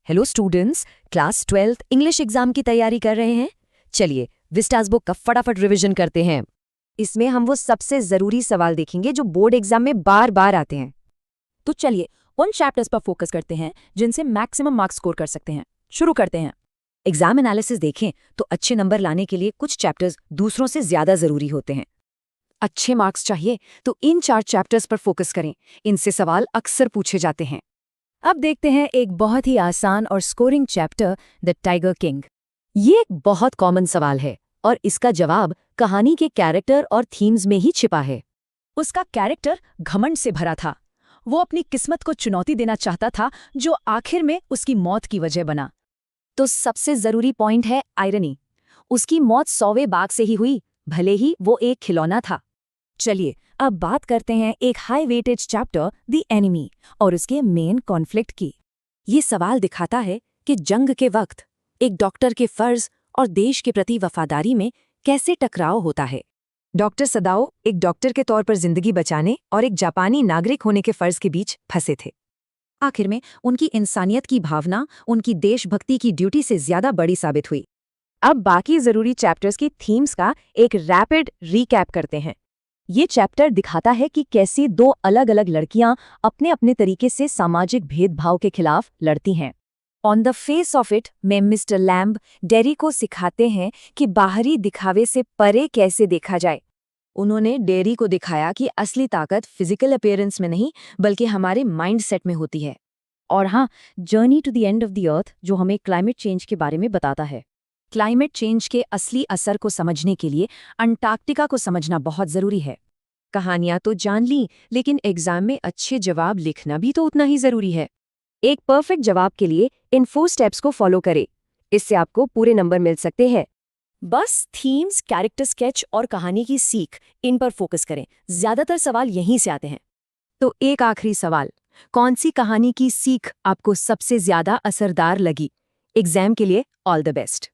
Hello students, class 12th English exam की तैयारी कर रहे हैं। चलिए विस्टास बुक का फटाफट रिवीजन करते हैं। इसमें हम वो सबसे जरूरी सवाल देखेंगे जो बोर्ड एग्जाम में बार बार आते हैं। तो चलिए उन चैप्टर्स पर फोकस करते हैं जिनसे मैक्सिमम मार्क्स स्कोर कर सकते हैं। शुरू करते हैं। एग्जाम एनालिसिस देखें तो अच्छे नंबर लाने के लिए कुछ चैप्टर्स दूसरों से ज्यादा जरूरी होते हैं। अच्छे मार्क्स चाहिए तो इन 4 चैप्टर्स पर फोकस करें। इनसे सवाल अक्सर पूछे जाते हैं। अब देखते हैं एक बहुत ही आसान और scoring chapter, the tiger king. ये एक बहुत कॉमन सवाल है और इसका जवाब कहानी के कैरेक्टर और थीम्स में ही छिपा है। उसका कैरेक्टर घमंड से भरा था। वो अपनी किस्मत को चुनौती देना चाहता था, जो आखिर में उसकी मौत की वजह बना। तो सबसे जरूरी पॉइंट है आयरनी। उसकी मौत 100वें बाघ से ही हुई, भले ही वो एक खिलौना था। चलिए अब बात करते हैं एक high weightage chapter, the enemy, और उसके मेन कॉन्फ्लिक्ट की। ये सवाल दिखाता है कि जंग के वक्त एक डॉक्टर के फर्ज और देश के प्रति वफादारी में कैसे टकराव होता है। डॉक्टर सदाओ एक डॉक्टर के तौर पर जिंदगी बचाने और एक जापानी नागरिक होने के फर्ज के बीच फंसे थे। आखिर में उनकी इंसानियत की भावना उनकी देशभक्ति की ड्यूटी से ज्यादा बड़ी साबित हुई। अब बाकी जरूरी चैप्टर्स की थीम्स का एक रैपिड रीकैप करते हैं। ये चैप्टर दिखाता है कि कैसे 2 अलग अलग लड़कियां अपने अपने तरीके से सामाजिक भेदभाव के खिलाफ लड़ती हैं। On the face of it में मिस्टर लैम्ब डेरी को सिखाते हैं कि बाहरी दिखावे से परे कैसे देखा जाए। उन्होंने डेरी को दिखाया कि असली ताकत फिजिकल अपीयरेंस में नहीं बल्कि हमारे माइंड सेट में होती है। और हाँ, journey to the end of the earth जो हमें क्लाइमेट चेंज के बारे में बताता है। क्लाइमेट चेंज के असली असर को समझने के लिए अंटार्कटिका को समझना बहुत जरूरी है। कहानियां तो जान ली, लेकिन एग्जाम में अच्छे जवाब लिखना भी तो उतना ही जरूरी है। एक परफेक्ट जवाब के लिए इन 4 स्टेप्स को फॉलो करें। इससे आपको पूरे नंबर मिल सकते हैं। बस थीम्स, कैरेक्टर स्केच और कहानी की सीख, इन पर फोकस करें। ज्यादातर सवाल यहीं से आते हैं। तो एक आखिरी सवाल, कौन सी कहानी की सीख आपको सबसे ज्यादा असरदार लगी? एग्जाम के लिए ऑल द बेस्ट।